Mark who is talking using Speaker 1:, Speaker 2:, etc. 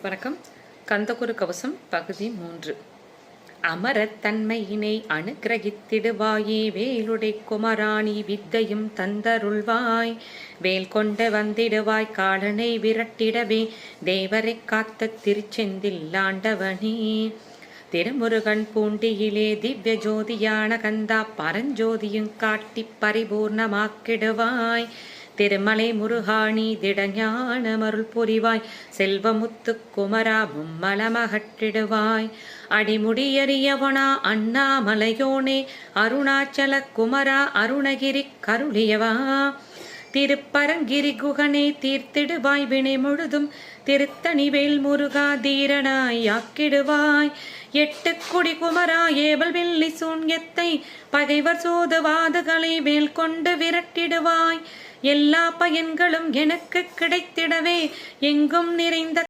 Speaker 1: வணக்கம். கந்தகுரு கவசம் பகுதி 3. அமரத் தன்மையினை அனுக்கிரகித்திடுவாயே வேலுடை குமராணி வித்தையும் தந்தருள்வாய். வேல் கொண்டு வந்திடுவாய் காலனை விரட்டிடவே தேவரை காத்த திருச்செந்தில் ஆண்டவனே. திருமுருகன் பூண்டியிலே திவ்ய ஜோதியான கந்தா பரஞ்சோதியும் காட்டி பரிபூர்ணமாக்கிடுவாய். திருமலை முருகாணி திடஞான மருள் புரிவாய். செல்வமுத்து குமரா மும்மலமகற்றிடுவாய். அடிமுடியறியவனா அண்ணாமலையோனே அருணாச்சல குமரா அருணகிரி கருளியவா. திருப்பரங்கிரி குகனே தீர்த்திடுவாய் வினை முழுதும். திருத்தணிவேல் முருகா தீரனாய் ஆக்கிடுவாய். எட்டு குடி குமரா ஏவல் வெள்ளி சூன்யத்தை பகைவர் சோதுவாதுகளை வேல் கொண்டு விரட்டிடுவாய். எல்லா பயன்களும் எனக்கு கிடைத்திடவே எங்கும் நிறைந்த